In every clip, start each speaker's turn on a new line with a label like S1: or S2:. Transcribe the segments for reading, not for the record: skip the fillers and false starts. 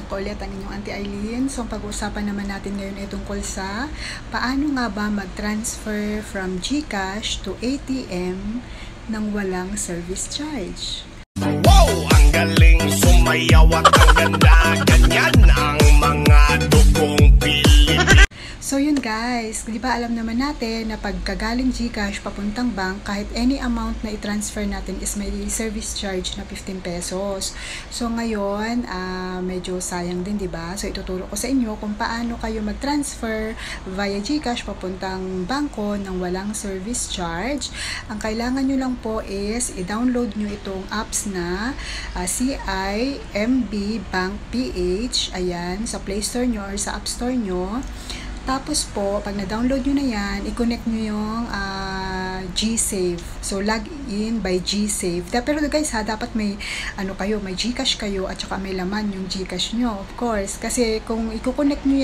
S1: Ako ulit ang inyong Auntie Eileen. So, ang pag-uusapan naman natin ngayon ay tungkol sa paano nga ba mag-transfer from GCash to ATM nang walang service charge.
S2: Wow! Ang galing sumayaw at ang ganda. Ganyan ang mga dugong Pilipino.
S1: So yun guys, di ba alam naman natin na pagkagaling GCash papuntang bank, kahit any amount na i-transfer natin is may service charge na 15 pesos. So ngayon, medyo sayang din, di ba? So ituturo ko sa inyo kung paano kayo mag-transfer via GCash papuntang bangko nang walang service charge. Ang kailangan nyo lang po is i-download nyo itong apps na CIMB Bank PH. Ayan, sa Play Store nyo or sa App Store nyo. Tapos po, pag na-download nyo na yan, i-connect nyo yung GSave. So, log in by GSave. Pero guys ha, dapat may, may GCash kayo at saka may laman yung GCash nyo, of course. Kasi kung i-connect nyo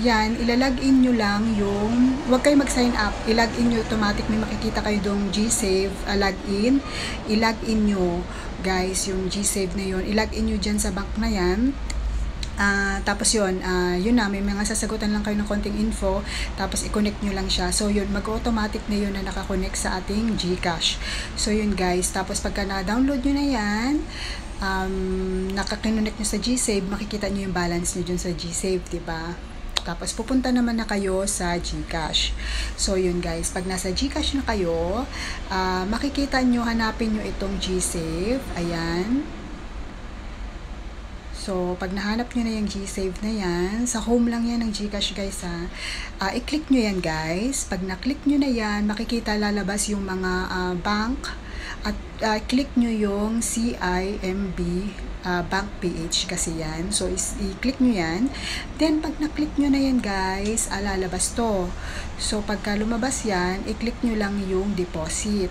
S1: yan, ilalog in nyo lang yung, huwag kayo mag-sign up. I-log in nyo automatic, may makikita kayo dong GSave, login. I-log in nyo, guys, yung GSave na yun. I-log in nyo dyan sa bank na yan. Tapos yun na, may mga sasagutan lang kayo ng konting info, tapos i-connect nyo lang siya. So yun, mag-automatic na yun na nakakonect sa ating GCash. So yun guys, tapos pagka na-download nyo na yan, nakakonect nyo sa GSave, makikita nyo yung balance nyo dun sa GSave, diba? Tapos pupunta naman na kayo sa GCash. So yun guys, pag nasa GCash na kayo, makikita nyo, hanapin nyo itong GSave. Ayan. So, pag nahanap nyo na yung GSave na yan, sa home lang yan ng GCash guys ha. I-click nyo yan guys. Pag na-click nyo na yan, makikita lalabas yung mga bank. At click nyo yung CIMB Bank PH kasi yan. So, i-click nyo yan. Then, pag na-click nyo na yan guys, lalabas to. So, pagka lumabas yan, i-click nyo lang yung deposit.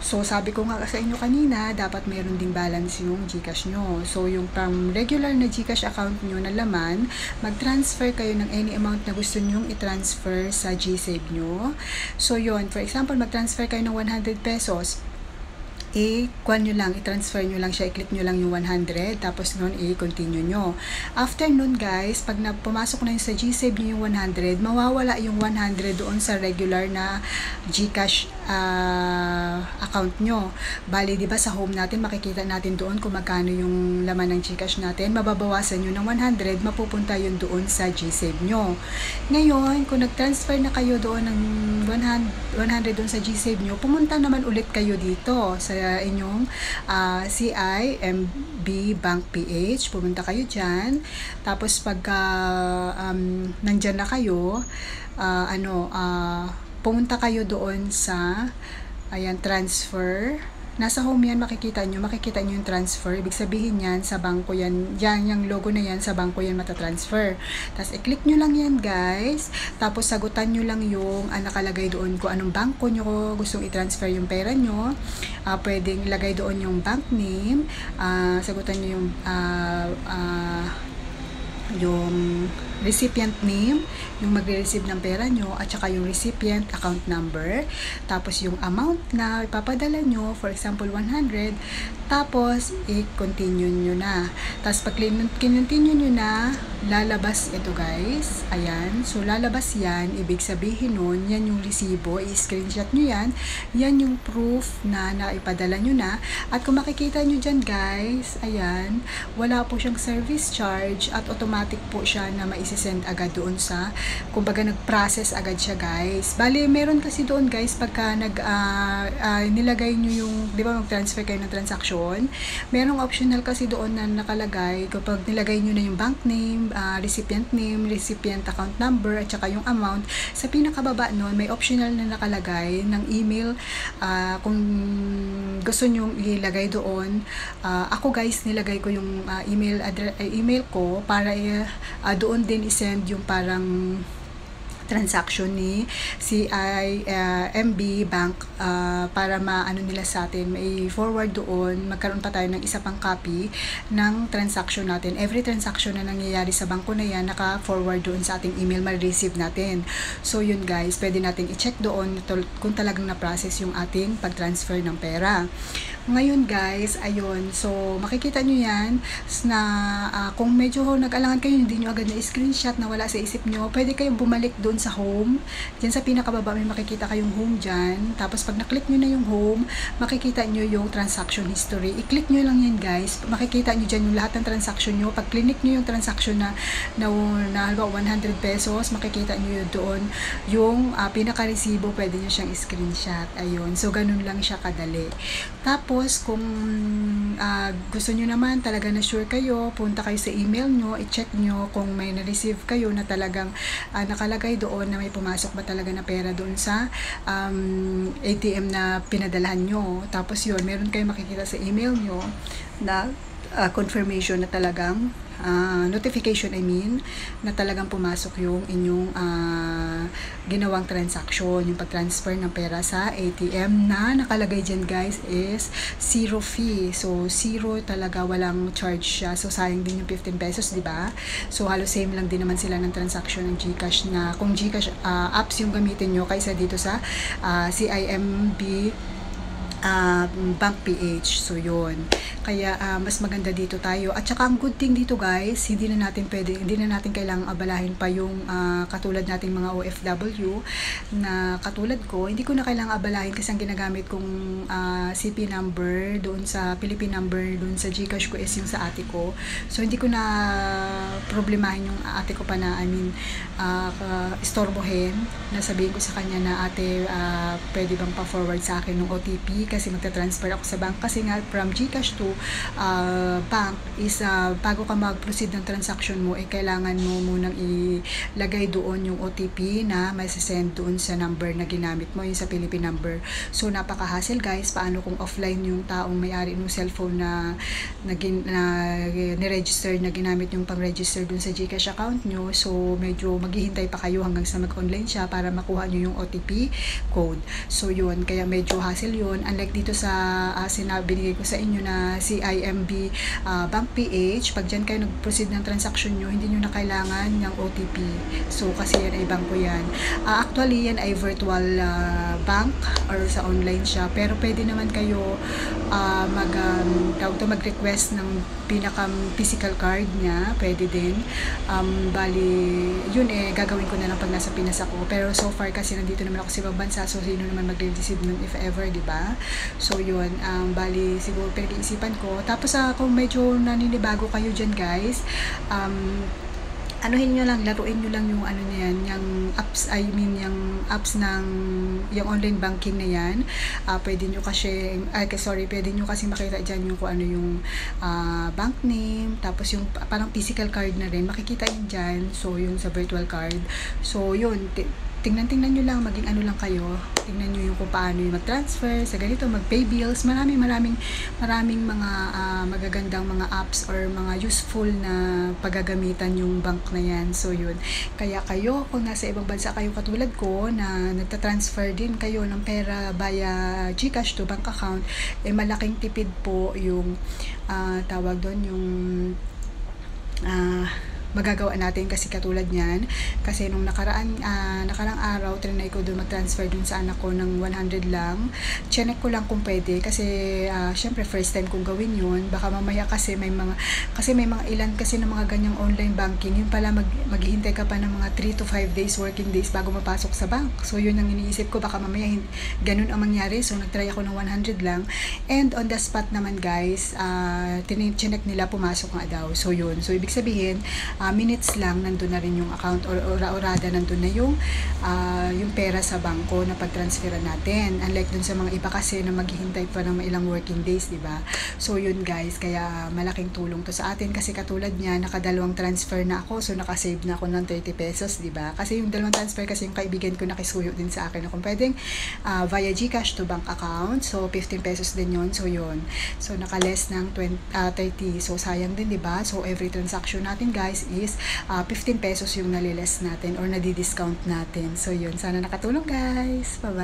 S1: So, sabi ko nga sa inyo kanina, dapat mayroon ding balance yung GCash nyo. So, yung from regular na GCash account nyo na laman, mag-transfer kayo ng any amount na gusto nyong i-transfer sa GSave nyo. So, yun. For example, mag-transfer kayo ng 100 pesos. I-transfer nyo lang siya, i-click nyo lang yung 100, tapos nun i-continue nyo. After nun guys, pag pumasok na yung sa GSave nyo yung 100, mawawala yung 100 doon sa regular na GCash account nyo. Bali, diba sa home natin, makikita natin doon kung magkano yung laman ng GCash natin, mababawasan nyo ng 100, mapupunta yun doon sa GSave nyo. Ngayon, kung nag-transfer na kayo doon ng 100 doon sa GSave nyo, pumunta naman ulit kayo dito sa inyong CIMB Bank PH. Pumunta kayo dyan. Tapos pagka nandyan na kayo, pumunta kayo doon sa transfer. Nasa home yan, makikita nyo yung transfer. Ibig sabihin yan, sa bangko yan, yung logo na yan, sa bangko yan matatransfer. Tapos i-click nyo lang yan guys. Tapos sagutan nyo lang yung nakalagay doon kung anong bangko nyo gustong i-transfer yung pera nyo. Pwedeng ilagay doon yung bank name. Sagutan nyo yung recipient name, yung magre-receive ng pera nyo, at saka yung recipient account number, tapos yung amount na ipapadala nyo, for example 100, tapos i-continue nyo na. Tapos pag continue nyo na, lalabas ito guys. Ayan, so lalabas yan, ibig sabihin nun, yan yung resibo, i-screenshot nyo yan, yan yung proof na naipadala nyo na. At kung makikita nyo dyan guys, ayan, wala po siyang service charge at automatic po siya na maisisend agad doon sa, kumbaga nag-process agad siya guys. Bali, meron kasi doon guys, pagka nilagay nyo yung, di ba mag-transfer kayo ng transaction, merong optional kasi doon na nakalagay, kapag nilagay nyo na yung bank name, recipient account number, at saka yung amount, sa pinakababa noon, may optional na nakalagay ng email, kung gusto nyo ilagay doon. Ako guys, nilagay ko yung email ko para doon din i-send yung parang transaction ni CIMB Bank para maano nila sa atin, may forward doon, magkaroon pa tayo ng isa pang copy ng transaction natin. Every transaction na nangyayari sa bangko na yan, naka-forward doon sa ating email, ma-receive natin. So yun guys, pwede natin i-check doon kung talagang na-process yung ating pag-transfer ng pera. Ngayon guys, ayun, so makikita nyo yan na kung medyo nag-alangan kayo, hindi nyo agad na screenshot na wala sa isip nyo, pwede kayong bumalik doon sa home. Diyan sa pinakababa may makikita kayong home dyan. Tapos pag naklik nyo na yung home, makikita nyo yung transaction history. I-click nyo lang yan guys. Makikita nyo dyan yung lahat ng transaction nyo. Pag click nyo yung transaction na halimbawa 100 pesos, makikita nyo yun doon yung pinaka-resibo, pwede nyo siyang screenshot. Ayun, so ganun lang siya kadali. Tapos kung gusto nyo naman talaga na sure kayo, punta kayo sa email nyo, i-check nyo kung may na-receive kayo na talagang nakalagay doon na may pumasok ba talaga na pera doon sa ATM na pinadalhan nyo. Tapos yun, meron kayo makikita sa email nyo na confirmation na talagang notification, na talagang pumasok yung inyong ginawang transaction, yung pag-transfer ng pera sa ATM na nakalagay dyan guys is zero fee. So, zero talaga, walang charge siya. So, sayang din yung 15 pesos, di ba? So, halos same lang din naman sila ng transaction ng GCash na kung GCash apps yung gamitin nyo kaysa dito sa CIMB Bank PH. So yun, kaya mas maganda dito tayo. At saka ang good thing dito guys, hindi na natin kailangang abalahin pa yung katulad nating mga OFW na katulad ko, hindi ko na kailangang abalahin kasi ang ginagamit kong CP number doon sa Philippine number doon sa GCash ko is yung sa ate ko. So hindi ko na problemahin yung ate ko pa na istorbohin na sabihin ko sa kanya na ate, pwede bang pa-forward sa akin ng OTP kasi magta-transfer ako sa bank. Kasi nga from GCash to bank is bago ka mag-proceed ng transaction mo, kailangan mo munang ilagay doon yung OTP na may send doon sa number na ginamit mo, yung sa Philippine number. So napaka-hassle guys, paano kung offline yung taong may-ari ng cellphone na ni-register, na ginamit yung pang-register doon sa GCash account nyo. So medyo maghihintay pa kayo hanggang sa mag-online siya para makuha nyo yung OTP code. So yun, kaya medyo hassle yun. Unlike dito sa binigay ko sa inyo na CIMB Bank PH, pag dyan kayo nag-proceed ng transaction nyo, hindi nyo na kailangan ng OTP. So kasi yan ay bangko yan. Actually yan ay virtual bank or sa online siya, pero pwede naman kayo mag-request ng pinaka-physical card niya, pwede din. Bali, yun gagawin ko na lang pag nasa Pinas ako. Pero so far kasi nandito naman ako sa ibang bansa, so sino naman mag-receive nun if ever, di ba? So yun, bali siguro pinag-iisipan ko. Tapos kung medyo naninibago kayo dyan guys, anuhin nyo lang, laruin nyo lang yung yung apps, yung apps ng yung online banking na yan. Pwede nyo kasi, pwede nyo kasi makita dyan yung kung ano yung bank name, tapos yung parang physical card na rin, makikita yun dyan. So yun sa virtual card. So yun, tingnan nyo lang, maging ano lang kayo, tingnan nyo yung kung paano yung mag-transfer sa ganito, mag-pay bills, maraming mga magagandang mga apps or mga useful na paggagamitan yung bank na yan. So yun, kaya kayo kung nasa ibang bansa kayo katulad ko na nagta-transfer din kayo ng pera via GCash to bank account, malaking tipid po yung tawag doon, yung magagawa natin. Kasi katulad niyan, kasi nung nakarang araw, trinay ko doon mag-transfer doon sa anak ko ng 100 lang. Chinek ko lang kung pwede kasi syempre first time kong gawin yun. Baka mamaya kasi may mga ilan kasi ng mga ganyang online banking, yun pala maghihintay ka pa ng mga 3 to 5 days working days bago mapasok sa bank. So yun ang iniisip ko, baka mamaya ganun ang mangyari. So nagtry ako ng 100 lang, and on the spot naman guys, chinek nila, pumasok nga daw. So yun, so ibig sabihin minutes lang nandun na rin yung account, or orada nandun na yung pera sa bangko na pag-transferan natin. Unlike dun sa mga iba kasi na maghihintay pa ng ilang working days, di ba? So yun guys, kaya malaking tulong to sa atin kasi katulad niya, nakadalawang transfer na ako, so nakasave na ako ng 30 pesos, di ba? Kasi yung dalawang transfer kasi yung kaibigan ko nakisuyo din sa akin na kung pwedeng via GCash to bank account, so 15 pesos din yun. So yun, so naka-less ng 30, so sayang din, di ba? So every transaction natin guys is 15 pesos yung naliles natin or nadi-discount natin. So yun, sana nakatulong guys. Bye-bye.